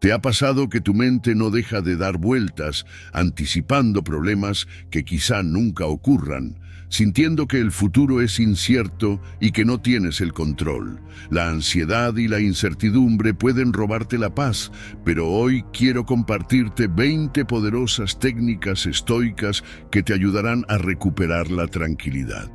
¿Te ha pasado que tu mente no deja de dar vueltas, anticipando problemas que quizá nunca ocurran, sintiendo que el futuro es incierto y que no tienes el control? La ansiedad y la incertidumbre pueden robarte la paz, pero hoy quiero compartirte 20 poderosas técnicas estoicas que te ayudarán a recuperar la tranquilidad.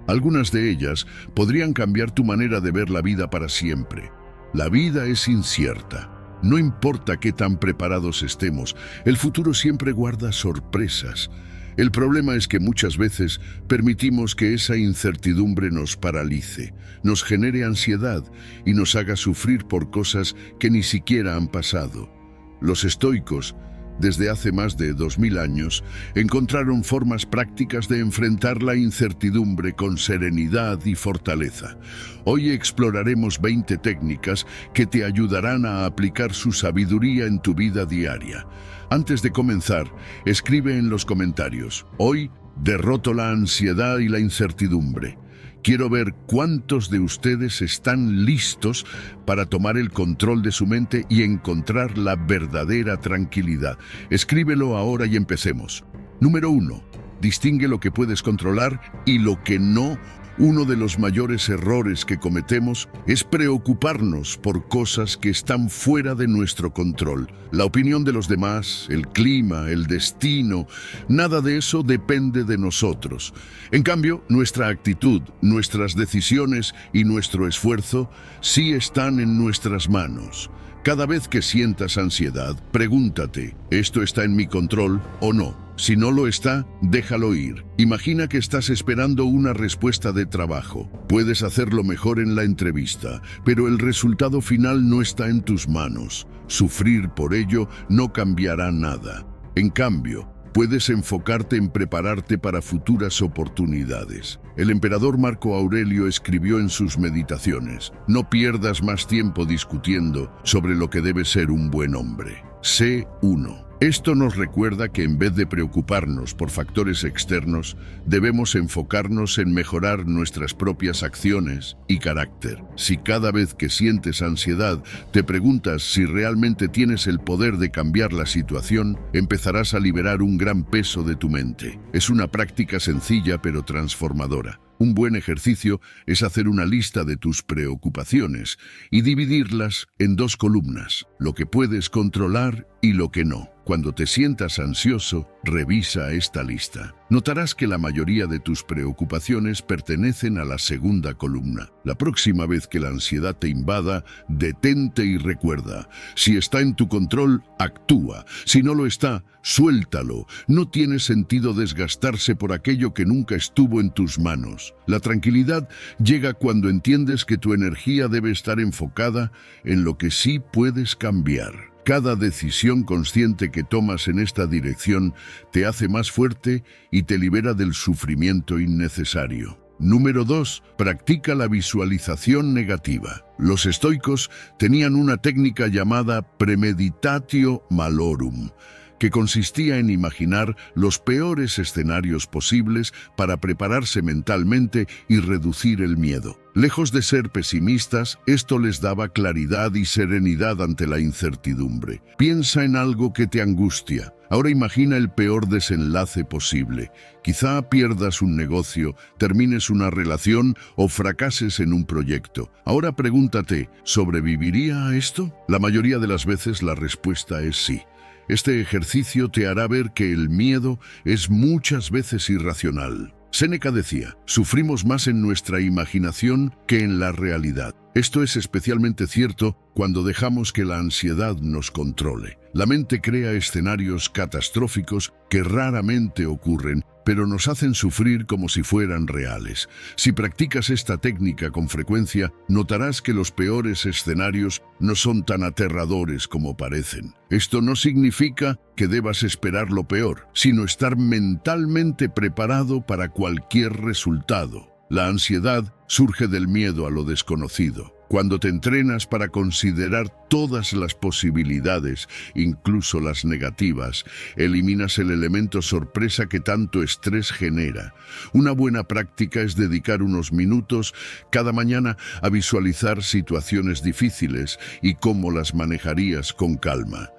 Algunas de ellas podrían cambiar tu manera de ver la vida para siempre. La vida es incierta. No importa qué tan preparados estemos, el futuro siempre guarda sorpresas. El problema es que muchas veces permitimos que esa incertidumbre nos paralice, nos genere ansiedad y nos haga sufrir por cosas que ni siquiera han pasado. Los estoicos, desde hace más de 2000 años, encontraron formas prácticas de enfrentar la incertidumbre con serenidad y fortaleza. Hoy exploraremos 20 técnicas que te ayudarán a aplicar su sabiduría en tu vida diaria. Antes de comenzar, escribe en los comentarios: hoy derroto la ansiedad y la incertidumbre. Quiero ver cuántos de ustedes están listos para tomar el control de su mente y encontrar la verdadera tranquilidad. Escríbelo ahora y empecemos. Número 1. Distingue lo que puedes controlar y lo que no. Uno de los mayores errores que cometemos es preocuparnos por cosas que están fuera de nuestro control. La opinión de los demás, el clima, el destino, nada de eso depende de nosotros. En cambio, nuestra actitud, nuestras decisiones y nuestro esfuerzo sí están en nuestras manos. Cada vez que sientas ansiedad, pregúntate: ¿esto está en mi control o no? Si no lo está, déjalo ir. Imagina que estás esperando una respuesta de trabajo. Puedes hacerlo mejor en la entrevista, pero el resultado final no está en tus manos. Sufrir por ello no cambiará nada. En cambio, puedes enfocarte en prepararte para futuras oportunidades. El emperador Marco Aurelio escribió en sus meditaciones: no pierdas más tiempo discutiendo sobre lo que debe ser un buen hombre. Sé uno. Esto nos recuerda que en vez de preocuparnos por factores externos, debemos enfocarnos en mejorar nuestras propias acciones y carácter. Si cada vez que sientes ansiedad te preguntas si realmente tienes el poder de cambiar la situación, empezarás a liberar un gran peso de tu mente. Es una práctica sencilla pero transformadora. Un buen ejercicio es hacer una lista de tus preocupaciones y dividirlas en 2 columnas: lo que puedes controlar y lo que no. Cuando te sientas ansioso, revisa esta lista. Notarás que la mayoría de tus preocupaciones pertenecen a la segunda columna. La próxima vez que la ansiedad te invada, detente y recuerda: si está en tu control, actúa. Si no lo está, suéltalo. No tiene sentido desgastarse por aquello que nunca estuvo en tus manos. La tranquilidad llega cuando entiendes que tu energía debe estar enfocada en lo que sí puedes cambiar. Cada decisión consciente que tomas en esta dirección te hace más fuerte y te libera del sufrimiento innecesario. Número 2. Practica la visualización negativa. Los estoicos tenían una técnica llamada premeditatio malorum, que consistía en imaginar los peores escenarios posibles para prepararse mentalmente y reducir el miedo. Lejos de ser pesimistas, esto les daba claridad y serenidad ante la incertidumbre. Piensa en algo que te angustia. Ahora imagina el peor desenlace posible. Quizá pierdas un negocio, termines una relación o fracases en un proyecto. Ahora pregúntate: ¿sobreviviría a esto? La mayoría de las veces la respuesta es sí. Este ejercicio te hará ver que el miedo es muchas veces irracional. Séneca decía: sufrimos más en nuestra imaginación que en la realidad. Esto es especialmente cierto cuando dejamos que la ansiedad nos controle. La mente crea escenarios catastróficos que raramente ocurren, pero nos hacen sufrir como si fueran reales. Si practicas esta técnica con frecuencia, notarás que los peores escenarios no son tan aterradores como parecen. Esto no significa que debas esperar lo peor, sino estar mentalmente preparado para cualquier resultado. La ansiedad surge del miedo a lo desconocido. Cuando te entrenas para considerar todas las posibilidades, incluso las negativas, eliminas el elemento sorpresa que tanto estrés genera. Una buena práctica es dedicar unos minutos cada mañana a visualizar situaciones difíciles y cómo las manejarías con calma.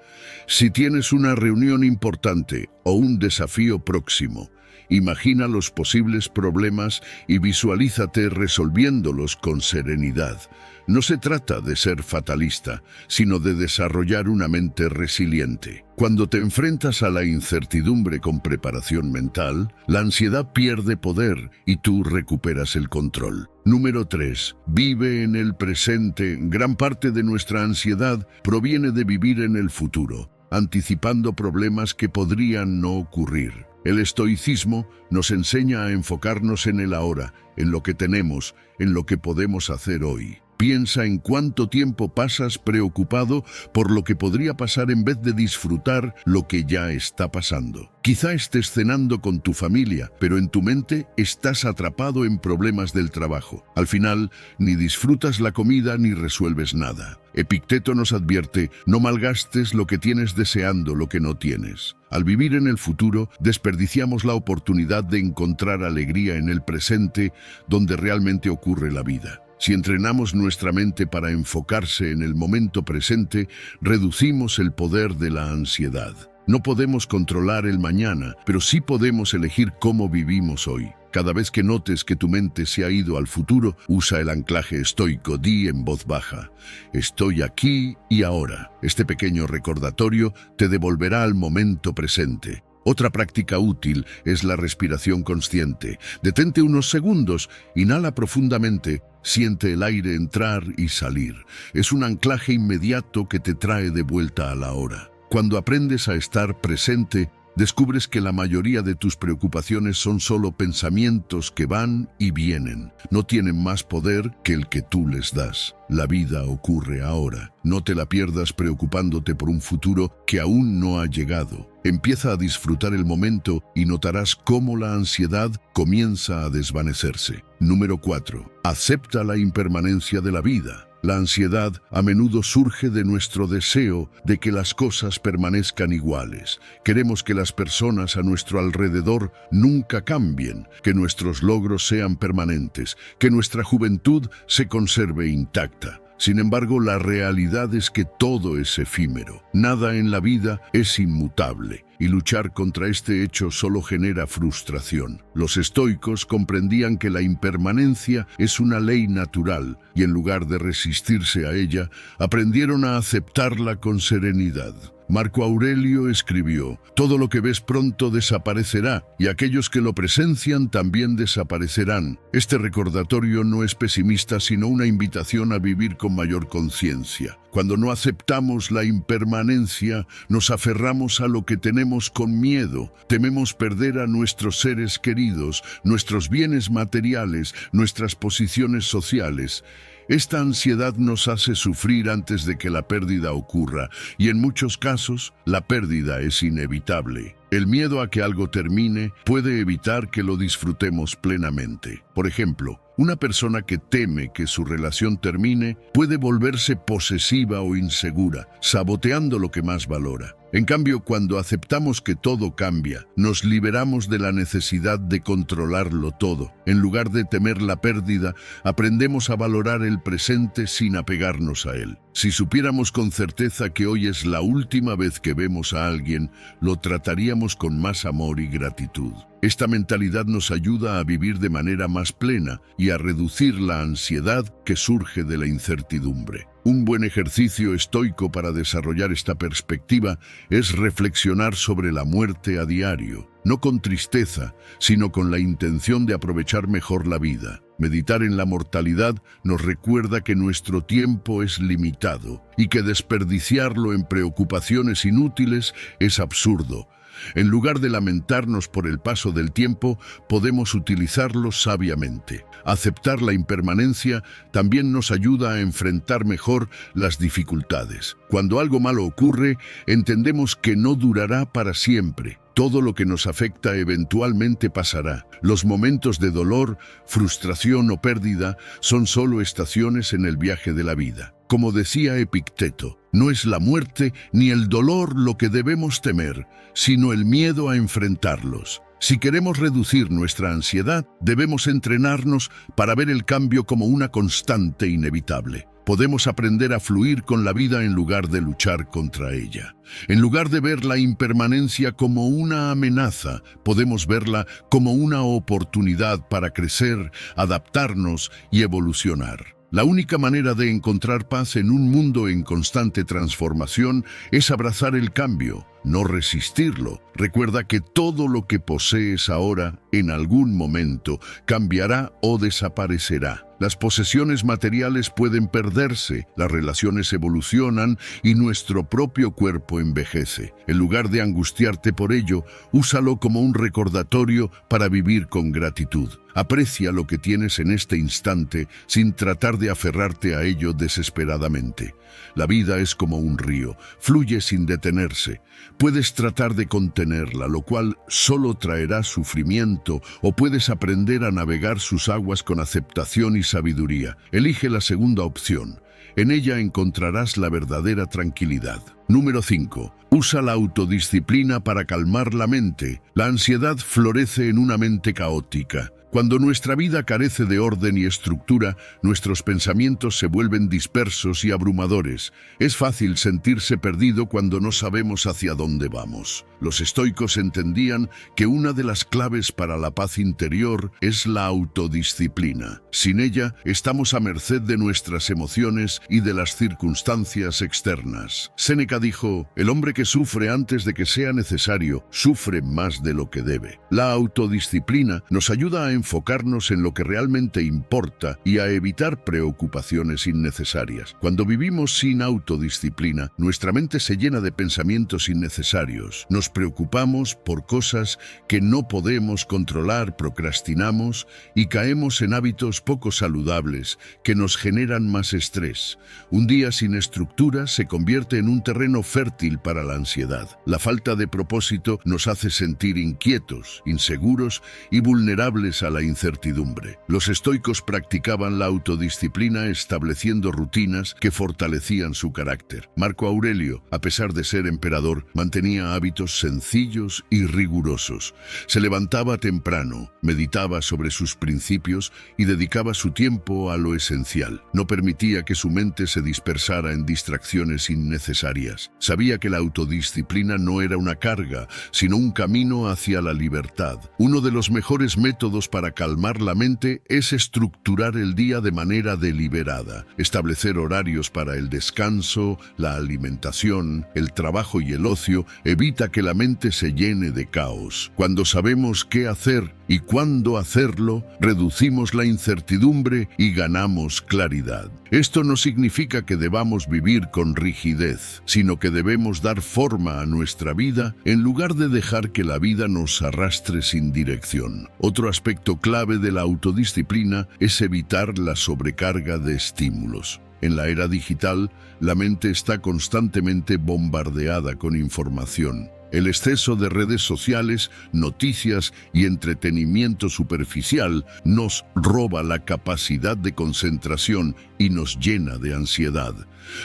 Si tienes una reunión importante o un desafío próximo, imagina los posibles problemas y visualízate resolviéndolos con serenidad. No se trata de ser fatalista, sino de desarrollar una mente resiliente. Cuando te enfrentas a la incertidumbre con preparación mental, la ansiedad pierde poder y tú recuperas el control. Número 3. Vive en el presente. Gran parte de nuestra ansiedad proviene de vivir en el futuro, anticipando problemas que podrían no ocurrir. El estoicismo nos enseña a enfocarnos en el ahora, en lo que tenemos, en lo que podemos hacer hoy. Piensa en cuánto tiempo pasas preocupado por lo que podría pasar en vez de disfrutar lo que ya está pasando. Quizá estés cenando con tu familia, pero en tu mente estás atrapado en problemas del trabajo. Al final, ni disfrutas la comida ni resuelves nada. Epicteto nos advierte, no malgastes lo que tienes deseando lo que no tienes. Al vivir en el futuro, desperdiciamos la oportunidad de encontrar alegría en el presente, donde realmente ocurre la vida. Si entrenamos nuestra mente para enfocarse en el momento presente, reducimos el poder de la ansiedad. No podemos controlar el mañana, pero sí podemos elegir cómo vivimos hoy. Cada vez que notes que tu mente se ha ido al futuro, usa el anclaje estoico, di en voz baja: estoy aquí y ahora. Este pequeño recordatorio te devolverá al momento presente. Otra práctica útil es la respiración consciente. Detente unos segundos, inhala profundamente, siente el aire entrar y salir. Es un anclaje inmediato que te trae de vuelta a la hora. Cuando aprendes a estar presente, descubres que la mayoría de tus preocupaciones son solo pensamientos que van y vienen. No tienen más poder que el que tú les das. La vida ocurre ahora. No te la pierdas preocupándote por un futuro que aún no ha llegado. Empieza a disfrutar el momento y notarás cómo la ansiedad comienza a desvanecerse. Número 4. Acepta la impermanencia de la vida. La ansiedad a menudo surge de nuestro deseo de que las cosas permanezcan iguales. Queremos que las personas a nuestro alrededor nunca cambien, que nuestros logros sean permanentes, que nuestra juventud se conserve intacta. Sin embargo, la realidad es que todo es efímero. Nada en la vida es inmutable, y luchar contra este hecho solo genera frustración. Los estoicos comprendían que la impermanencia es una ley natural, y en lugar de resistirse a ella, aprendieron a aceptarla con serenidad. Marco Aurelio escribió: todo lo que ves pronto desaparecerá, y aquellos que lo presencian también desaparecerán. Este recordatorio no es pesimista, sino una invitación a vivir con mayor conciencia. Cuando no aceptamos la impermanencia, nos aferramos a lo que tenemos con miedo. Tememos perder a nuestros seres queridos, nuestros bienes materiales, nuestras posiciones sociales. Esta ansiedad nos hace sufrir antes de que la pérdida ocurra, y en muchos casos, la pérdida es inevitable. El miedo a que algo termine puede evitar que lo disfrutemos plenamente. Por ejemplo, una persona que teme que su relación termine puede volverse posesiva o insegura, saboteando lo que más valora. En cambio, cuando aceptamos que todo cambia, nos liberamos de la necesidad de controlarlo todo. En lugar de temer la pérdida, aprendemos a valorar el presente sin apegarnos a él. Si supiéramos con certeza que hoy es la última vez que vemos a alguien, lo trataríamos con más amor y gratitud. Esta mentalidad nos ayuda a vivir de manera más plena y a reducir la ansiedad que surge de la incertidumbre. Un buen ejercicio estoico para desarrollar esta perspectiva es reflexionar sobre la muerte a diario, no con tristeza, sino con la intención de aprovechar mejor la vida. Meditar en la mortalidad nos recuerda que nuestro tiempo es limitado y que desperdiciarlo en preocupaciones inútiles es absurdo. En lugar de lamentarnos por el paso del tiempo, podemos utilizarlo sabiamente. Aceptar la impermanencia también nos ayuda a enfrentar mejor las dificultades. Cuando algo malo ocurre, entendemos que no durará para siempre. Todo lo que nos afecta eventualmente pasará. Los momentos de dolor, frustración o pérdida son solo estaciones en el viaje de la vida. Como decía Epicteto, no es la muerte ni el dolor lo que debemos temer, sino el miedo a enfrentarlos. Si queremos reducir nuestra ansiedad, debemos entrenarnos para ver el cambio como una constante inevitable. Podemos aprender a fluir con la vida en lugar de luchar contra ella. En lugar de ver la impermanencia como una amenaza, podemos verla como una oportunidad para crecer, adaptarnos y evolucionar. La única manera de encontrar paz en un mundo en constante transformación es abrazar el cambio, no resistirlo. Recuerda que todo lo que posees ahora, en algún momento, cambiará o desaparecerá. Las posesiones materiales pueden perderse, las relaciones evolucionan y nuestro propio cuerpo envejece. En lugar de angustiarte por ello, úsalo como un recordatorio para vivir con gratitud. Aprecia lo que tienes en este instante sin tratar de aferrarte a ello desesperadamente. La vida es como un río, fluye sin detenerse. Puedes tratar de contenerla, lo cual solo traerá sufrimiento, o puedes aprender a navegar sus aguas con aceptación y sabiduría. Elige la segunda opción. En ella encontrarás la verdadera tranquilidad. Número 5. Usa la autodisciplina para calmar la mente. La ansiedad florece en una mente caótica. Cuando nuestra vida carece de orden y estructura, nuestros pensamientos se vuelven dispersos y abrumadores. Es fácil sentirse perdido cuando no sabemos hacia dónde vamos. Los estoicos entendían que una de las claves para la paz interior es la autodisciplina. Sin ella, estamos a merced de nuestras emociones y de las circunstancias externas. Séneca dijo, el hombre que sufre antes de que sea necesario, sufre más de lo que debe. La autodisciplina nos ayuda a enfocarnos en lo que realmente importa y a evitar preocupaciones innecesarias. Cuando vivimos sin autodisciplina, nuestra mente se llena de pensamientos innecesarios. Nos preocupamos por cosas que no podemos controlar, procrastinamos y caemos en hábitos poco saludables que nos generan más estrés. Un día sin estructura se convierte en un terreno fértil para la ansiedad. La falta de propósito nos hace sentir inquietos, inseguros y vulnerables a la incertidumbre. Los estoicos practicaban la autodisciplina estableciendo rutinas que fortalecían su carácter. Marco Aurelio, a pesar de ser emperador, mantenía hábitos sencillos y rigurosos. Se levantaba temprano, meditaba sobre sus principios y dedicaba su tiempo a lo esencial. No permitía que su mente se dispersara en distracciones innecesarias. Sabía que la autodisciplina no era una carga, sino un camino hacia la libertad. Uno de los mejores métodos para calmar la mente es estructurar el día de manera deliberada, establecer horarios para el descanso, la alimentación, el trabajo y el ocio evita que la mente se llene de caos. Cuando sabemos qué hacer y cuándo hacerlo, reducimos la incertidumbre y ganamos claridad. Esto no significa que debamos vivir con rigidez, sino que debemos dar forma a nuestra vida en lugar de dejar que la vida nos arrastre sin dirección. Otro aspecto clave de la autodisciplina es evitar la sobrecarga de estímulos. En la era digital, la mente está constantemente bombardeada con información. El exceso de redes sociales, noticias y entretenimiento superficial nos roba la capacidad de concentración y nos llena de ansiedad.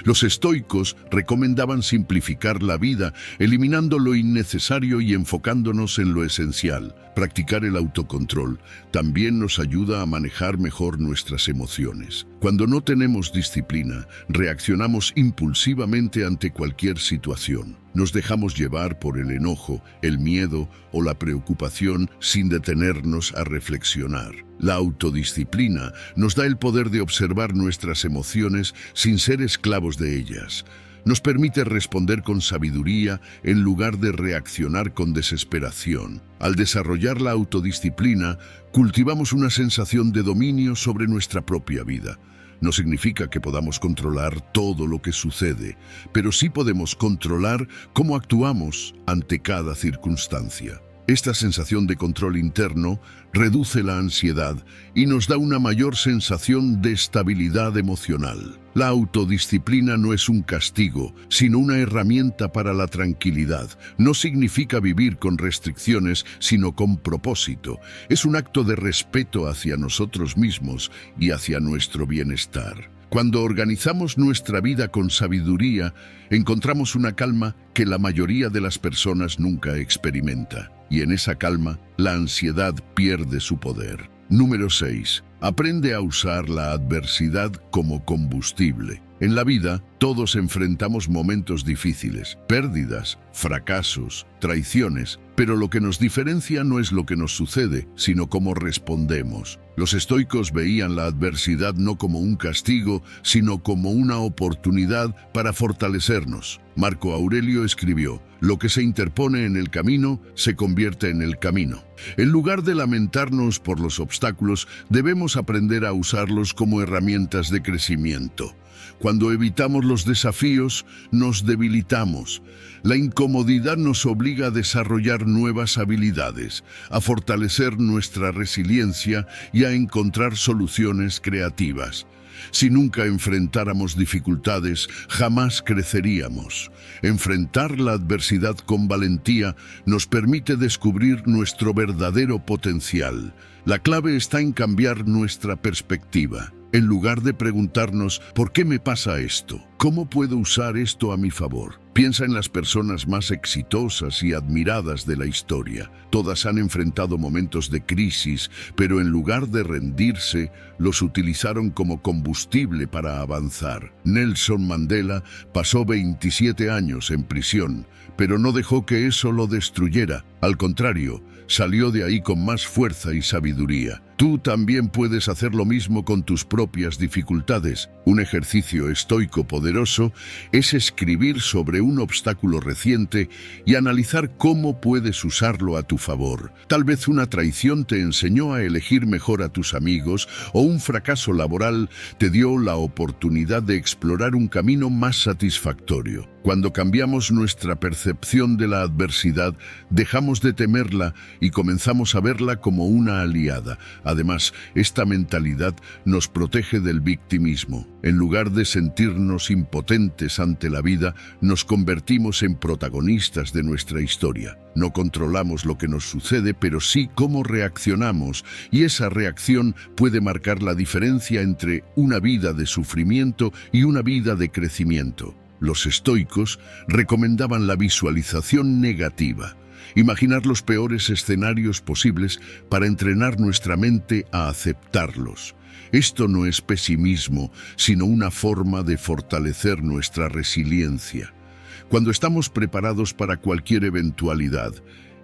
Los estoicos recomendaban simplificar la vida, eliminando lo innecesario y enfocándonos en lo esencial. Practicar el autocontrol también nos ayuda a manejar mejor nuestras emociones. Cuando no tenemos disciplina, reaccionamos impulsivamente ante cualquier situación. Nos dejamos llevar por el enojo, el miedo o la preocupación sin detenernos a reflexionar. La autodisciplina nos da el poder de observar nuestras emociones sin ser esclavos de ellas. Nos permite responder con sabiduría en lugar de reaccionar con desesperación. Al desarrollar la autodisciplina, cultivamos una sensación de dominio sobre nuestra propia vida. No significa que podamos controlar todo lo que sucede, pero sí podemos controlar cómo actuamos ante cada circunstancia. Esta sensación de control interno reduce la ansiedad y nos da una mayor sensación de estabilidad emocional. La autodisciplina no es un castigo, sino una herramienta para la tranquilidad. No significa vivir con restricciones, sino con propósito. Es un acto de respeto hacia nosotros mismos y hacia nuestro bienestar. Cuando organizamos nuestra vida con sabiduría, encontramos una calma que la mayoría de las personas nunca experimenta. Y en esa calma, la ansiedad pierde su poder. Número 6. Aprende a usar la adversidad como combustible. En la vida, todos enfrentamos momentos difíciles, pérdidas, fracasos, traiciones, pero lo que nos diferencia no es lo que nos sucede, sino cómo respondemos. Los estoicos veían la adversidad no como un castigo, sino como una oportunidad para fortalecernos. Marco Aurelio escribió: "Lo que se interpone en el camino se convierte en el camino". En lugar de lamentarnos por los obstáculos, debemos aprender a usarlos como herramientas de crecimiento. Cuando evitamos los desafíos, nos debilitamos. La incomodidad nos obliga a desarrollar nuevas habilidades, a fortalecer nuestra resiliencia y a encontrar soluciones creativas. Si nunca enfrentáramos dificultades, jamás creceríamos. Enfrentar la adversidad con valentía nos permite descubrir nuestro verdadero potencial. La clave está en cambiar nuestra perspectiva. En lugar de preguntarnos, ¿por qué me pasa esto? ¿Cómo puedo usar esto a mi favor? Piensa en las personas más exitosas y admiradas de la historia. Todas han enfrentado momentos de crisis, pero en lugar de rendirse, los utilizaron como combustible para avanzar. Nelson Mandela pasó 27 años en prisión, pero no dejó que eso lo destruyera. Al contrario, salió de ahí con más fuerza y sabiduría. Tú también puedes hacer lo mismo con tus propias dificultades. Un ejercicio estoico poderoso es escribir sobre un obstáculo reciente y analizar cómo puedes usarlo a tu favor. Tal vez una traición te enseñó a elegir mejor a tus amigos, o un fracaso laboral te dio la oportunidad de explorar un camino más satisfactorio. Cuando cambiamos nuestra percepción de la adversidad, dejamos de temerla y comenzamos a verla como una aliada. Además, esta mentalidad nos protege del victimismo. En lugar de sentirnos impotentes ante la vida, nos convertimos en protagonistas de nuestra historia. No controlamos lo que nos sucede, pero sí cómo reaccionamos, y esa reacción puede marcar la diferencia entre una vida de sufrimiento y una vida de crecimiento. Los estoicos recomendaban la visualización negativa, imaginar los peores escenarios posibles para entrenar nuestra mente a aceptarlos. Esto no es pesimismo, sino una forma de fortalecer nuestra resiliencia. Cuando estamos preparados para cualquier eventualidad,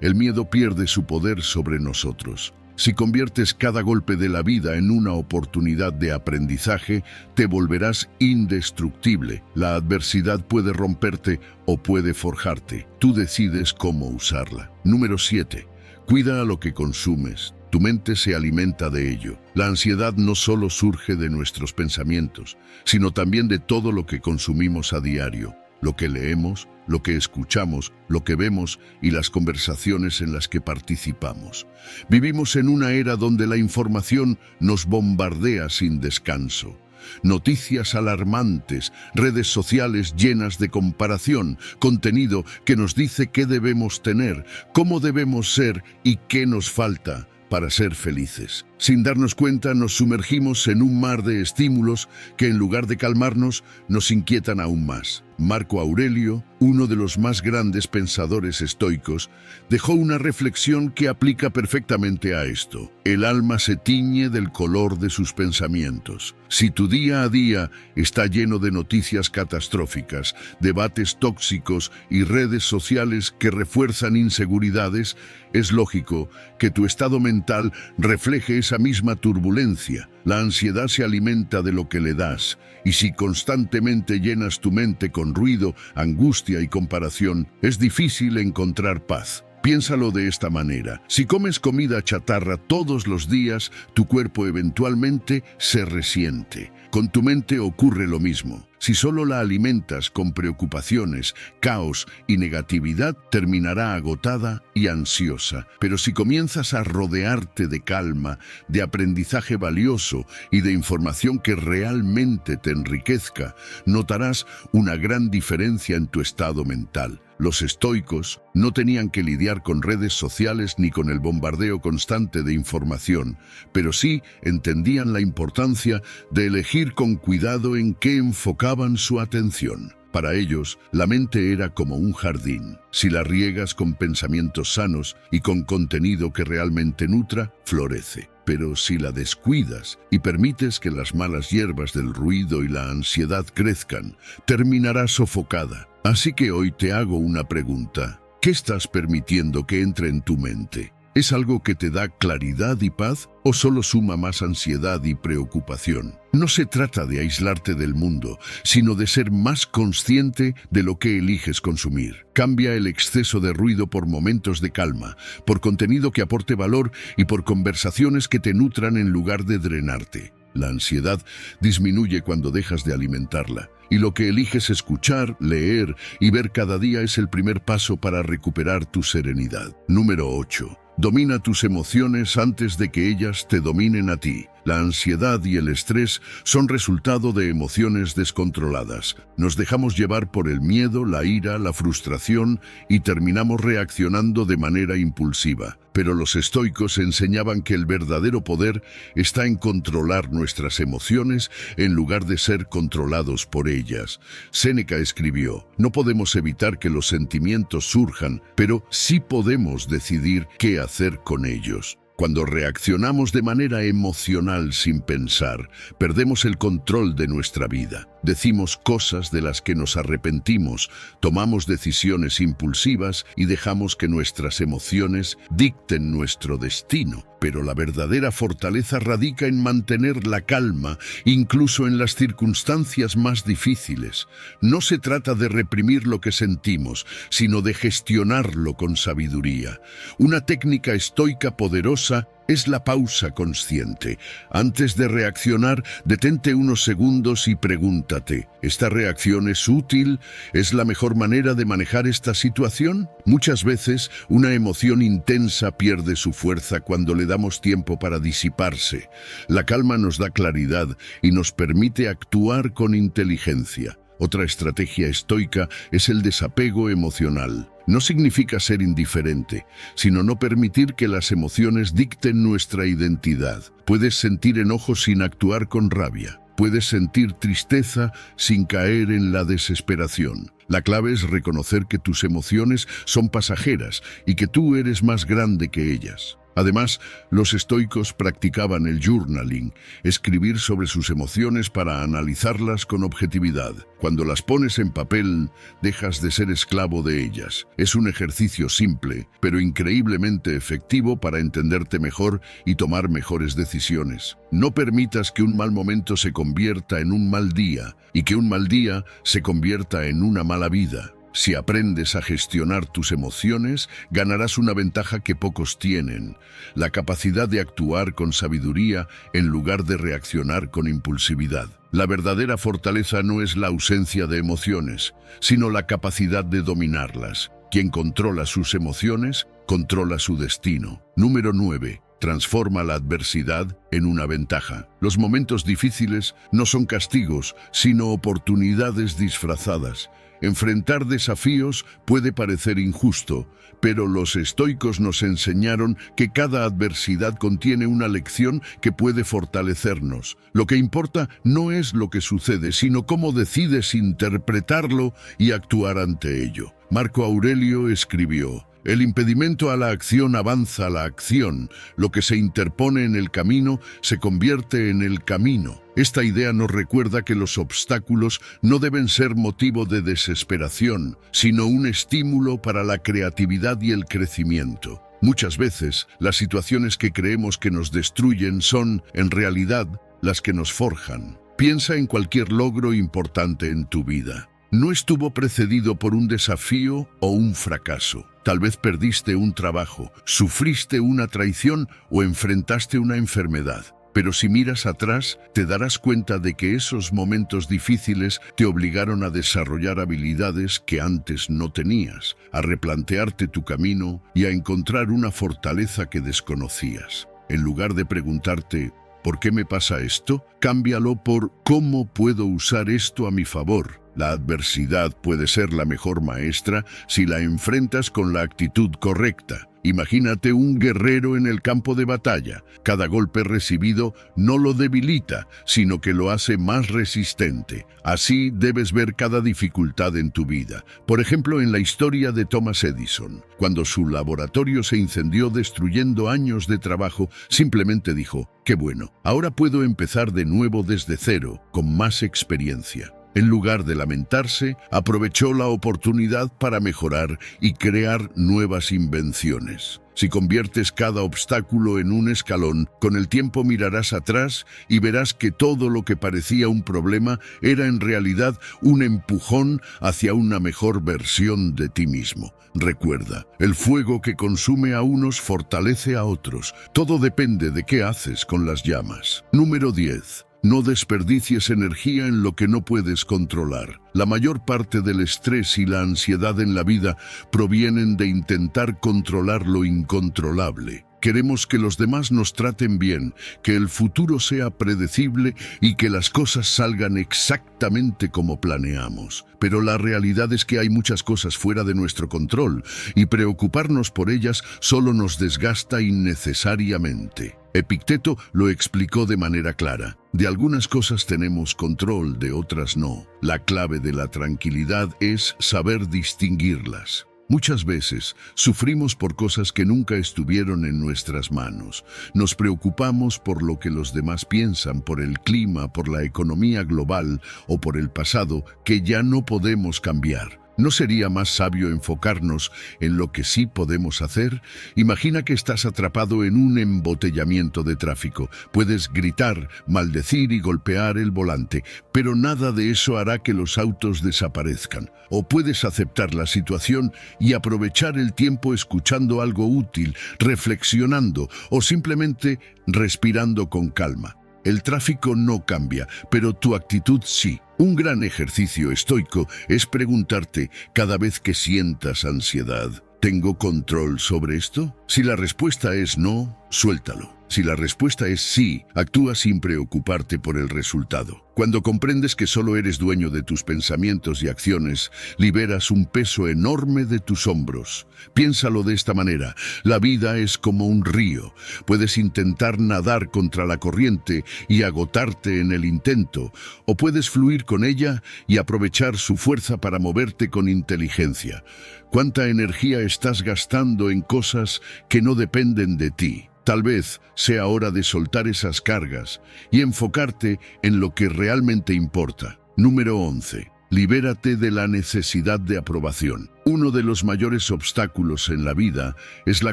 el miedo pierde su poder sobre nosotros. Si conviertes cada golpe de la vida en una oportunidad de aprendizaje, te volverás indestructible. La adversidad puede romperte o puede forjarte. Tú decides cómo usarla. Número 7. Cuida a lo que consumes. Tu mente se alimenta de ello. La ansiedad no solo surge de nuestros pensamientos, sino también de todo lo que consumimos a diario. Lo que leemos, lo que escuchamos, lo que vemos y las conversaciones en las que participamos. Vivimos en una era donde la información nos bombardea sin descanso. Noticias alarmantes, redes sociales llenas de comparación, contenido que nos dice qué debemos tener, cómo debemos ser y qué nos falta para ser felices. Sin darnos cuenta, nos sumergimos en un mar de estímulos que, en lugar de calmarnos, nos inquietan aún más. Marco Aurelio, uno de los más grandes pensadores estoicos, dejó una reflexión que aplica perfectamente a esto. El alma se tiñe del color de sus pensamientos. Si tu día a día está lleno de noticias catastróficas, debates tóxicos y redes sociales que refuerzan inseguridades, es lógico que tu estado mental refleje esa misma turbulencia. La ansiedad se alimenta de lo que le das, y si constantemente llenas tu mente con ruido, angustia y comparación, es difícil encontrar paz. Piénsalo de esta manera. Si comes comida chatarra todos los días, tu cuerpo eventualmente se resiente. Con tu mente ocurre lo mismo. Si solo la alimentas con preocupaciones, caos y negatividad, terminará agotada y ansiosa. Pero si comienzas a rodearte de calma, de aprendizaje valioso y de información que realmente te enriquezca, notarás una gran diferencia en tu estado mental. Los estoicos no tenían que lidiar con redes sociales ni con el bombardeo constante de información, pero sí entendían la importancia de elegir con cuidado en qué enfocaban su atención. Para ellos, la mente era como un jardín. Si la riegas con pensamientos sanos y con contenido que realmente nutra, florece. Pero si la descuidas y permites que las malas hierbas del ruido y la ansiedad crezcan, terminará sofocada. Así que hoy te hago una pregunta. ¿Qué estás permitiendo que entre en tu mente? ¿Es algo que te da claridad y paz o solo suma más ansiedad y preocupación? No se trata de aislarte del mundo, sino de ser más consciente de lo que eliges consumir. Cambia el exceso de ruido por momentos de calma, por contenido que aporte valor y por conversaciones que te nutran en lugar de drenarte. La ansiedad disminuye cuando dejas de alimentarla, y lo que eliges escuchar, leer y ver cada día es el primer paso para recuperar tu serenidad. Número 8. Domina tus emociones antes de que ellas te dominen a ti. La ansiedad y el estrés son resultado de emociones descontroladas. Nos dejamos llevar por el miedo, la ira, la frustración y terminamos reaccionando de manera impulsiva. Pero los estoicos enseñaban que el verdadero poder está en controlar nuestras emociones en lugar de ser controlados por ellas. Séneca escribió: "No podemos evitar que los sentimientos surjan, pero sí podemos decidir qué hacer con ellos". Cuando reaccionamos de manera emocional sin pensar, perdemos el control de nuestra vida. Decimos cosas de las que nos arrepentimos, tomamos decisiones impulsivas y dejamos que nuestras emociones dicten nuestro destino. Pero la verdadera fortaleza radica en mantener la calma, incluso en las circunstancias más difíciles. No se trata de reprimir lo que sentimos, sino de gestionarlo con sabiduría. Una técnica estoica poderosa es la pausa consciente. Antes de reaccionar, detente unos segundos y pregúntate: ¿esta reacción es útil? ¿Es la mejor manera de manejar esta situación? Muchas veces, una emoción intensa pierde su fuerza cuando le damos tiempo para disiparse. La calma nos da claridad y nos permite actuar con inteligencia. Otra estrategia estoica es el desapego emocional. No significa ser indiferente, sino no permitir que las emociones dicten nuestra identidad. Puedes sentir enojo sin actuar con rabia. Puedes sentir tristeza sin caer en la desesperación. La clave es reconocer que tus emociones son pasajeras y que tú eres más grande que ellas. Además, los estoicos practicaban el journaling, escribir sobre sus emociones para analizarlas con objetividad. Cuando las pones en papel, dejas de ser esclavo de ellas. Es un ejercicio simple, pero increíblemente efectivo para entenderte mejor y tomar mejores decisiones. No permitas que un mal momento se convierta en un mal día y que un mal día se convierta en una mala vida. Si aprendes a gestionar tus emociones, ganarás una ventaja que pocos tienen: la capacidad de actuar con sabiduría en lugar de reaccionar con impulsividad. La verdadera fortaleza no es la ausencia de emociones, sino la capacidad de dominarlas. Quien controla sus emociones, controla su destino. Número 9. Transforma la adversidad en una ventaja. Los momentos difíciles no son castigos, sino oportunidades disfrazadas. Enfrentar desafíos puede parecer injusto, pero los estoicos nos enseñaron que cada adversidad contiene una lección que puede fortalecernos. Lo que importa no es lo que sucede, sino cómo decides interpretarlo y actuar ante ello. Marco Aurelio escribió: "El impedimento a la acción avanza a la acción. Lo que se interpone en el camino se convierte en el camino". Esta idea nos recuerda que los obstáculos no deben ser motivo de desesperación, sino un estímulo para la creatividad y el crecimiento. Muchas veces, las situaciones que creemos que nos destruyen son, en realidad, las que nos forjan. Piensa en cualquier logro importante en tu vida. No estuvo precedido por un desafío o un fracaso. Tal vez perdiste un trabajo, sufriste una traición o enfrentaste una enfermedad. Pero si miras atrás, te darás cuenta de que esos momentos difíciles te obligaron a desarrollar habilidades que antes no tenías, a replantearte tu camino y a encontrar una fortaleza que desconocías. En lugar de preguntarte, ¿por qué me pasa esto?, cámbialo por ¿cómo puedo usar esto a mi favor? La adversidad puede ser la mejor maestra si la enfrentas con la actitud correcta. Imagínate un guerrero en el campo de batalla. Cada golpe recibido no lo debilita, sino que lo hace más resistente. Así debes ver cada dificultad en tu vida. Por ejemplo, en la historia de Thomas Edison, cuando su laboratorio se incendió destruyendo años de trabajo, simplemente dijo, «Qué bueno, ahora puedo empezar de nuevo desde cero, con más experiencia». En lugar de lamentarse, aprovechó la oportunidad para mejorar y crear nuevas invenciones. Si conviertes cada obstáculo en un escalón, con el tiempo mirarás atrás y verás que todo lo que parecía un problema era en realidad un empujón hacia una mejor versión de ti mismo. Recuerda, el fuego que consume a unos fortalece a otros. Todo depende de qué haces con las llamas. Número 10. No desperdicies energía en lo que no puedes controlar. La mayor parte del estrés y la ansiedad en la vida provienen de intentar controlar lo incontrolable. Queremos que los demás nos traten bien, que el futuro sea predecible y que las cosas salgan exactamente como planeamos. Pero la realidad es que hay muchas cosas fuera de nuestro control y preocuparnos por ellas solo nos desgasta innecesariamente. Epicteto lo explicó de manera clara. De algunas cosas tenemos control, de otras no. La clave de la tranquilidad es saber distinguirlas. Muchas veces sufrimos por cosas que nunca estuvieron en nuestras manos. Nos preocupamos por lo que los demás piensan, por el clima, por la economía global o por el pasado que ya no podemos cambiar. ¿No sería más sabio enfocarnos en lo que sí podemos hacer? Imagina que estás atrapado en un embotellamiento de tráfico. Puedes gritar, maldecir y golpear el volante, pero nada de eso hará que los autos desaparezcan. O puedes aceptar la situación y aprovechar el tiempo escuchando algo útil, reflexionando o simplemente respirando con calma. El tráfico no cambia, pero tu actitud sí. Un gran ejercicio estoico es preguntarte cada vez que sientas ansiedad, ¿tengo control sobre esto? Si la respuesta es no, suéltalo. Si la respuesta es sí, actúa sin preocuparte por el resultado. Cuando comprendes que solo eres dueño de tus pensamientos y acciones, liberas un peso enorme de tus hombros. Piénsalo de esta manera: la vida es como un río. Puedes intentar nadar contra la corriente y agotarte en el intento, o puedes fluir con ella y aprovechar su fuerza para moverte con inteligencia. ¿Cuánta energía estás gastando en cosas que no dependen de ti? Tal vez sea hora de soltar esas cargas y enfocarte en lo que realmente importa. Número 11. Libérate de la necesidad de aprobación. Uno de los mayores obstáculos en la vida es la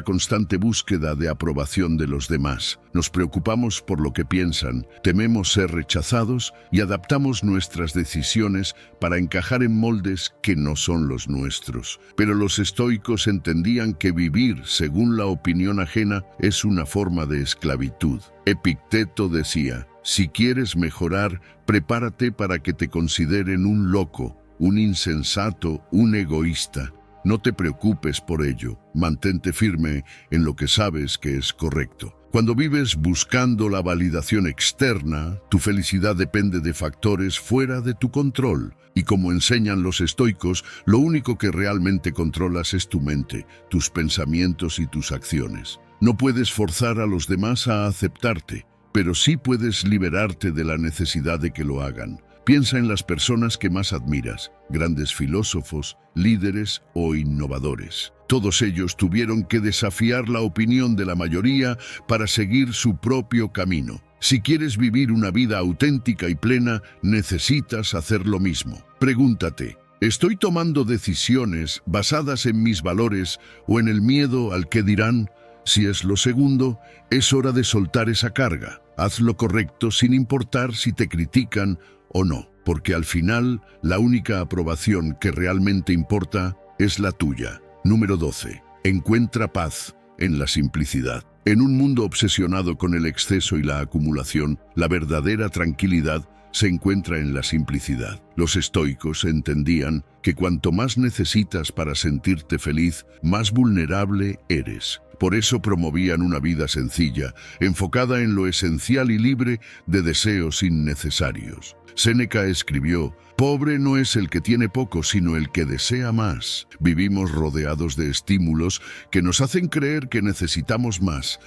constante búsqueda de aprobación de los demás. Nos preocupamos por lo que piensan, tememos ser rechazados y adaptamos nuestras decisiones para encajar en moldes que no son los nuestros. Pero los estoicos entendían que vivir según la opinión ajena es una forma de esclavitud. Epicteto decía: si quieres mejorar, prepárate para que te consideren un loco, un insensato, un egoísta. No te preocupes por ello, mantente firme en lo que sabes que es correcto. Cuando vives buscando la validación externa, tu felicidad depende de factores fuera de tu control. Y como enseñan los estoicos, lo único que realmente controlas es tu mente, tus pensamientos y tus acciones. No puedes forzar a los demás a aceptarte, pero sí puedes liberarte de la necesidad de que lo hagan. Piensa en las personas que más admiras, grandes filósofos, líderes o innovadores. Todos ellos tuvieron que desafiar la opinión de la mayoría para seguir su propio camino. Si quieres vivir una vida auténtica y plena, necesitas hacer lo mismo. Pregúntate: ¿estoy tomando decisiones basadas en mis valores o en el miedo al que dirán? Si es lo segundo, es hora de soltar esa carga. Haz lo correcto sin importar si te critican o no, porque al final la única aprobación que realmente importa es la tuya. Número 12. Encuentra paz en la simplicidad. En un mundo obsesionado con el exceso y la acumulación, la verdadera tranquilidad se encuentra en la simplicidad. Los estoicos entendían que cuanto más necesitas para sentirte feliz, más vulnerable eres. Por eso promovían una vida sencilla, enfocada en lo esencial y libre de deseos innecesarios. Séneca escribió: «Pobre no es el que tiene poco, sino el que desea más». Vivimos rodeados de estímulos que nos hacen creer que necesitamos más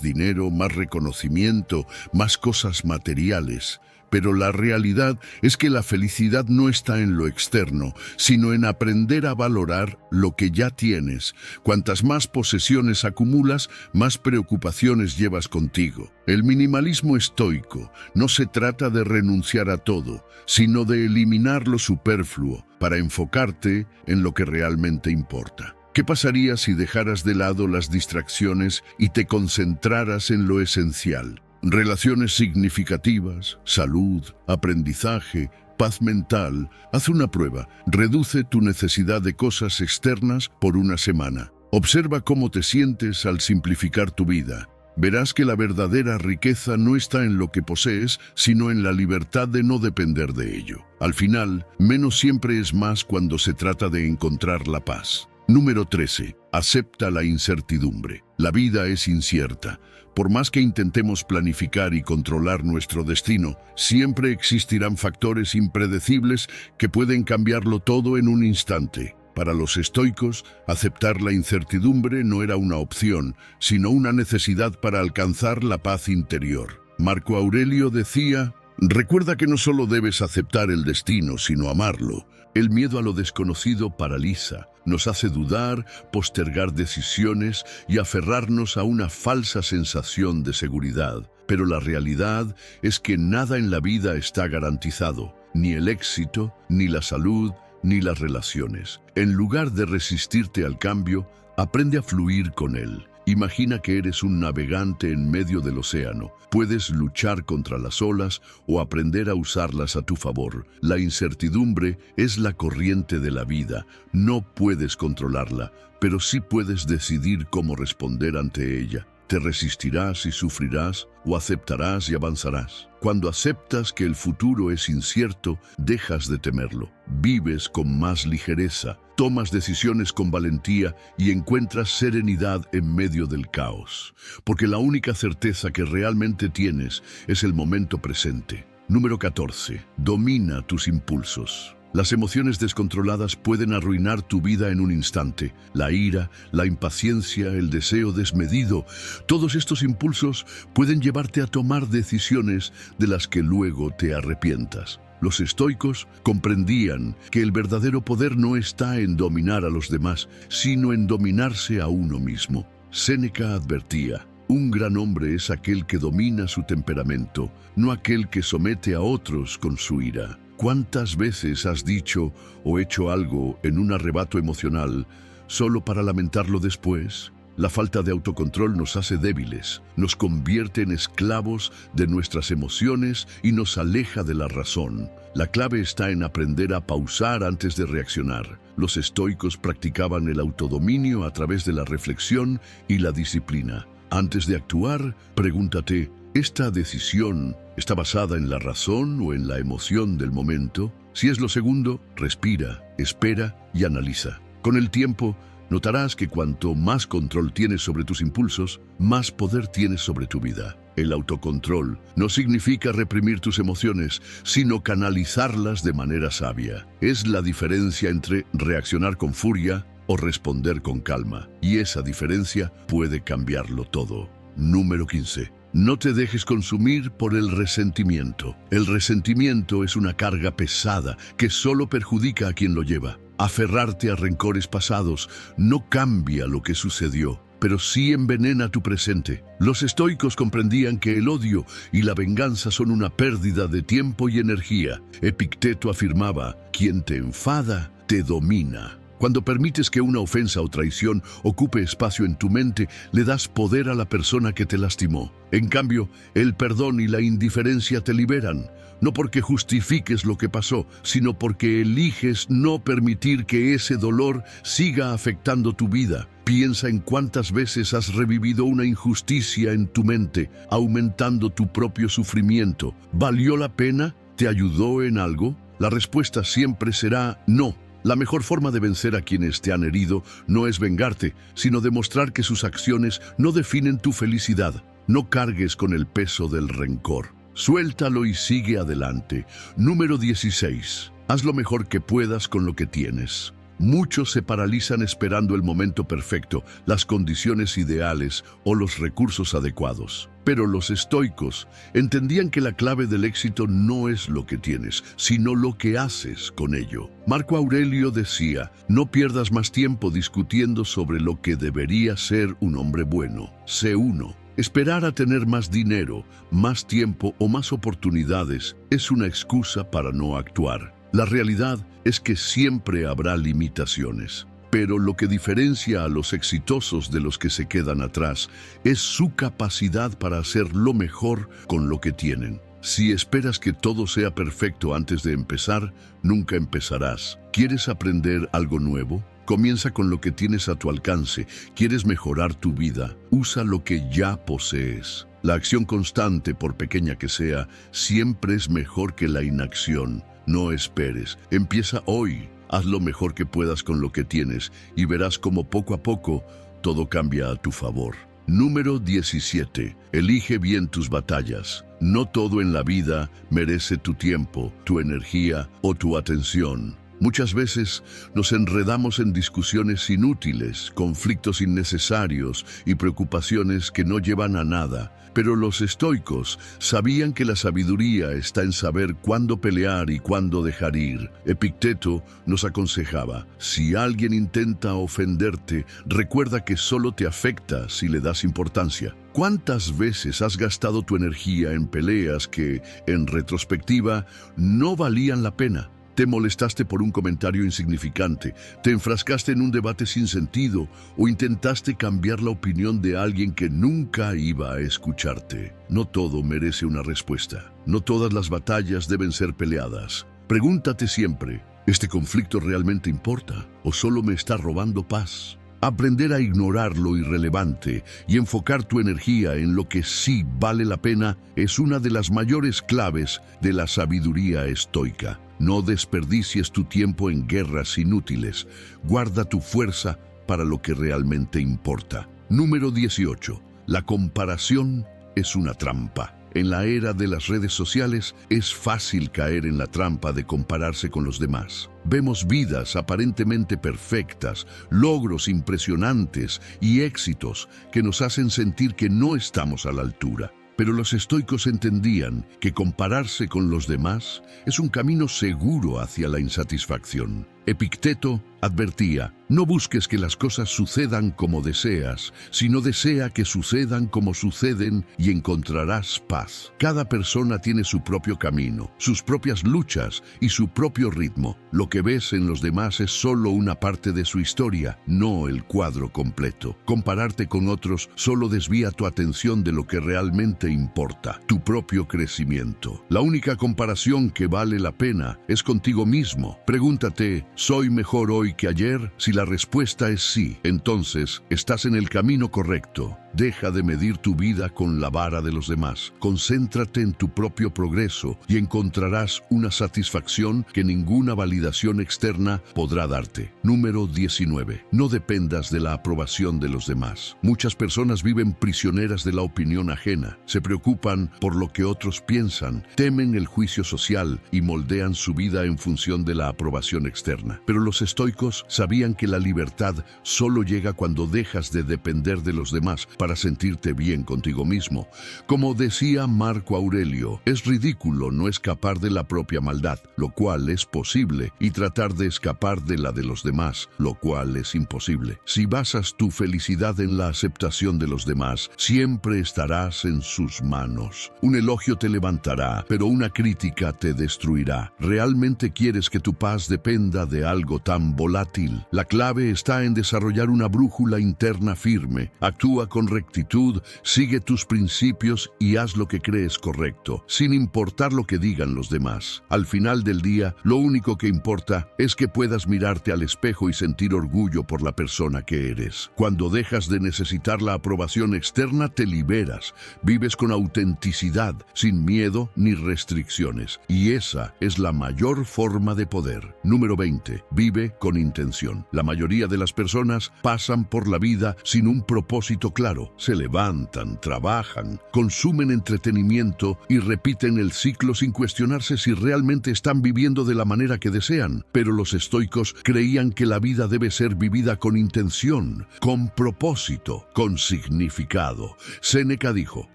dinero, más reconocimiento, más cosas materiales. Pero la realidad es que la felicidad no está en lo externo, sino en aprender a valorar lo que ya tienes. Cuantas más posesiones acumulas, más preocupaciones llevas contigo. El minimalismo estoico no se trata de renunciar a todo, sino de eliminar lo superfluo para enfocarte en lo que realmente importa. ¿Qué pasaría si dejaras de lado las distracciones y te concentraras en lo esencial? Relaciones significativas, salud, aprendizaje, paz mental. Haz una prueba. Reduce tu necesidad de cosas externas por una semana. Observa cómo te sientes al simplificar tu vida. Verás que la verdadera riqueza no está en lo que posees, sino en la libertad de no depender de ello. Al final, menos siempre es más cuando se trata de encontrar la paz. Número 13. Acepta la incertidumbre. La vida es incierta. Por más que intentemos planificar y controlar nuestro destino, siempre existirán factores impredecibles que pueden cambiarlo todo en un instante. Para los estoicos, aceptar la incertidumbre no era una opción, sino una necesidad para alcanzar la paz interior. Marco Aurelio decía: «Recuerda que no solo debes aceptar el destino, sino amarlo». El miedo a lo desconocido paraliza, nos hace dudar, postergar decisiones y aferrarnos a una falsa sensación de seguridad. Pero la realidad es que nada en la vida está garantizado, ni el éxito, ni la salud, ni las relaciones. En lugar de resistirte al cambio, aprende a fluir con él. Imagina que eres un navegante en medio del océano. Puedes luchar contra las olas o aprender a usarlas a tu favor. La incertidumbre es la corriente de la vida. No puedes controlarla, pero sí puedes decidir cómo responder ante ella. Te resistirás y sufrirás, o aceptarás y avanzarás. Cuando aceptas que el futuro es incierto, dejas de temerlo. Vives con más ligereza, tomas decisiones con valentía y encuentras serenidad en medio del caos. Porque la única certeza que realmente tienes es el momento presente. Número 14. Domina tus impulsos. Las emociones descontroladas pueden arruinar tu vida en un instante. La ira, la impaciencia, el deseo desmedido, todos estos impulsos pueden llevarte a tomar decisiones de las que luego te arrepientas. Los estoicos comprendían que el verdadero poder no está en dominar a los demás, sino en dominarse a uno mismo. Séneca advertía: «Un gran hombre es aquel que domina su temperamento, no aquel que somete a otros con su ira». ¿Cuántas veces has dicho o hecho algo en un arrebato emocional solo para lamentarlo después? La falta de autocontrol nos hace débiles, nos convierte en esclavos de nuestras emociones y nos aleja de la razón. La clave está en aprender a pausar antes de reaccionar. Los estoicos practicaban el autodominio a través de la reflexión y la disciplina. Antes de actuar, pregúntate: ¿esta decisión está basada en la razón o en la emoción del momento? Si es lo segundo, respira, espera y analiza. Con el tiempo, notarás que cuanto más control tienes sobre tus impulsos, más poder tienes sobre tu vida. El autocontrol no significa reprimir tus emociones, sino canalizarlas de manera sabia. Es la diferencia entre reaccionar con furia o responder con calma, y esa diferencia puede cambiarlo todo. Número 15. No te dejes consumir por el resentimiento. El resentimiento es una carga pesada que solo perjudica a quien lo lleva. Aferrarte a rencores pasados no cambia lo que sucedió, pero sí envenena tu presente. Los estoicos comprendían que el odio y la venganza son una pérdida de tiempo y energía. Epicteto afirmaba: «Quien te enfada, te domina». Cuando permites que una ofensa o traición ocupe espacio en tu mente, le das poder a la persona que te lastimó. En cambio, el perdón y la indiferencia te liberan, no porque justifiques lo que pasó, sino porque eliges no permitir que ese dolor siga afectando tu vida. Piensa en cuántas veces has revivido una injusticia en tu mente, aumentando tu propio sufrimiento. ¿Valió la pena? ¿Te ayudó en algo? La respuesta siempre será no. La mejor forma de vencer a quienes te han herido no es vengarte, sino demostrar que sus acciones no definen tu felicidad. No cargues con el peso del rencor. Suéltalo y sigue adelante. Número 16. Haz lo mejor que puedas con lo que tienes. Muchos se paralizan esperando el momento perfecto, las condiciones ideales o los recursos adecuados. Pero los estoicos entendían que la clave del éxito no es lo que tienes, sino lo que haces con ello. Marco Aurelio decía, no pierdas más tiempo discutiendo sobre lo que debería ser un hombre bueno. Sé uno. Esperar a tener más dinero, más tiempo o más oportunidades es una excusa para no actuar. La realidad es que siempre habrá limitaciones, pero lo que diferencia a los exitosos de los que se quedan atrás es su capacidad para hacer lo mejor con lo que tienen. Si esperas que todo sea perfecto antes de empezar, nunca empezarás. ¿Quieres aprender algo nuevo? Comienza con lo que tienes a tu alcance. ¿Quieres mejorar tu vida? Usa lo que ya posees. La acción constante, por pequeña que sea, siempre es mejor que la inacción. No esperes. Empieza hoy. Haz lo mejor que puedas con lo que tienes y verás cómo poco a poco todo cambia a tu favor. Número 17. Elige bien tus batallas. No todo en la vida merece tu tiempo, tu energía o tu atención. Muchas veces nos enredamos en discusiones inútiles, conflictos innecesarios y preocupaciones que no llevan a nada. Pero los estoicos sabían que la sabiduría está en saber cuándo pelear y cuándo dejar ir. Epicteto nos aconsejaba, si alguien intenta ofenderte, recuerda que solo te afecta si le das importancia. ¿Cuántas veces has gastado tu energía en peleas que, en retrospectiva, no valían la pena? Te molestaste por un comentario insignificante, te enfrascaste en un debate sin sentido o intentaste cambiar la opinión de alguien que nunca iba a escucharte. No todo merece una respuesta. No todas las batallas deben ser peleadas. Pregúntate siempre, ¿este conflicto realmente importa o solo me está robando paz? Aprender a ignorar lo irrelevante y enfocar tu energía en lo que sí vale la pena es una de las mayores claves de la sabiduría estoica. No desperdicies tu tiempo en guerras inútiles. Guarda tu fuerza para lo que realmente importa. Número 18. La comparación es una trampa. En la era de las redes sociales es fácil caer en la trampa de compararse con los demás. Vemos vidas aparentemente perfectas, logros impresionantes y éxitos que nos hacen sentir que no estamos a la altura. Pero los estoicos entendían que compararse con los demás es un camino seguro hacia la insatisfacción. Epicteto advertía, no busques que las cosas sucedan como deseas, sino desea que sucedan como suceden y encontrarás paz. Cada persona tiene su propio camino, sus propias luchas y su propio ritmo. Lo que ves en los demás es solo una parte de su historia, no el cuadro completo. Compararte con otros solo desvía tu atención de lo que realmente importa, tu propio crecimiento. La única comparación que vale la pena es contigo mismo. Pregúntate, ¿soy mejor hoy que ayer? Si la respuesta es sí, entonces estás en el camino correcto. Deja de medir tu vida con la vara de los demás. Concéntrate en tu propio progreso y encontrarás una satisfacción que ninguna validación externa podrá darte. Número 19. No dependas de la aprobación de los demás. Muchas personas viven prisioneras de la opinión ajena. Se preocupan por lo que otros piensan, temen el juicio social y moldean su vida en función de la aprobación externa. Pero los estoicos sabían que la libertad solo llega cuando dejas de depender de los demás para sentirte bien contigo mismo. Como decía Marco Aurelio, es ridículo no escapar de la propia maldad, lo cual es posible, y tratar de escapar de la de los demás, lo cual es imposible. Si basas tu felicidad en la aceptación de los demás, siempre estarás en sus manos. Un elogio te levantará, pero una crítica te destruirá. ¿Realmente quieres que tu paz dependa de algo tan volátil? La clave está en desarrollar una brújula interna firme. Actúa con rectitud, sigue tus principios y haz lo que crees correcto, sin importar lo que digan los demás. Al final del día, lo único que importa es que puedas mirarte al espejo y sentir orgullo por la persona que eres. Cuando dejas de necesitar la aprobación externa, te liberas. Vives con autenticidad, sin miedo ni restricciones. Y esa es la mayor forma de poder. Número 20. Vive con intención. La mayoría de las personas pasan por la vida sin un propósito claro. Se levantan, trabajan, consumen entretenimiento y repiten el ciclo sin cuestionarse si realmente están viviendo de la manera que desean. Pero los estoicos creían que la vida debe ser vivida con intención, con propósito, con significado. Séneca dijo,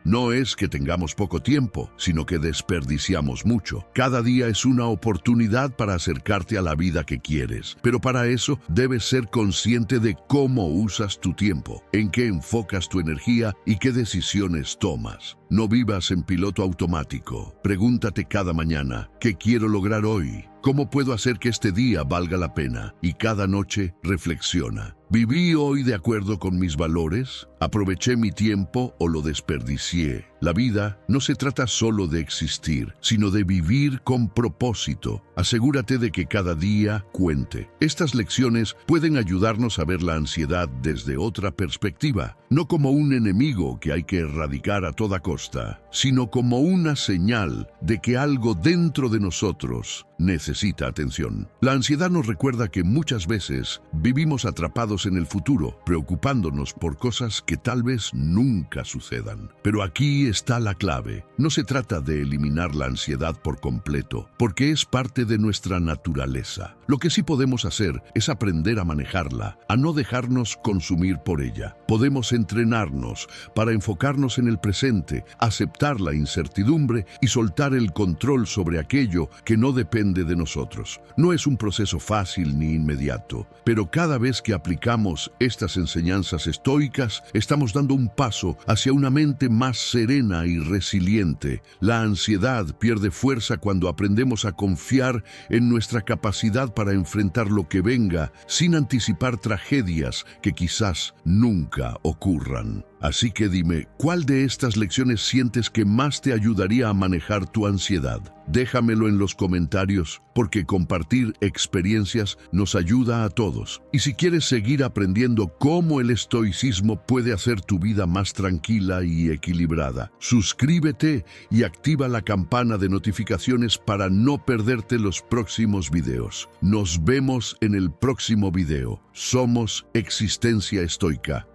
no es que tengamos poco tiempo, sino que desperdiciamos mucho. Cada día es una oportunidad para acercarte a la vida que quieres. Pero para eso debes ser consciente de cómo usas tu tiempo, en qué enfocas tu energía y qué decisiones tomas. No vivas en piloto automático. Pregúntate cada mañana, ¿qué quiero lograr hoy? ¿Cómo puedo hacer que este día valga la pena? Y cada noche reflexiona. ¿Viví hoy de acuerdo con mis valores? ¿Aproveché mi tiempo o lo desperdicié? La vida no se trata solo de existir, sino de vivir con propósito. Asegúrate de que cada día cuente. Estas lecciones pueden ayudarnos a ver la ansiedad desde otra perspectiva, no como un enemigo que hay que erradicar a toda costa, sino como una señal de que algo dentro de nosotros necesita atención. La ansiedad nos recuerda que muchas veces vivimos atrapados en el futuro, preocupándonos por cosas que tal vez nunca sucedan. Pero aquí está la clave. No se trata de eliminar la ansiedad por completo, porque es parte de nuestra naturaleza. Lo que sí podemos hacer es aprender a manejarla, a no dejarnos consumir por ella. Podemos entrenarnos para enfocarnos en el presente, aceptar la incertidumbre y soltar el control sobre aquello que no depende de nosotros. No es un proceso fácil ni inmediato, pero cada vez que aplicamos estas enseñanzas estoicas, estamos dando un paso hacia una mente más serena y resiliente. La ansiedad pierde fuerza cuando aprendemos a confiar en nuestra capacidad para enfrentar lo que venga, sin anticipar tragedias que quizás nunca ocurran. Así que dime, ¿cuál de estas lecciones sientes que más te ayudaría a manejar tu ansiedad? Déjamelo en los comentarios, porque compartir experiencias nos ayuda a todos. Y si quieres seguir aprendiendo cómo el estoicismo puede hacer tu vida más tranquila y equilibrada, suscríbete y activa la campana de notificaciones para no perderte los próximos videos. Nos vemos en el próximo video. Somos Existencia Estoica.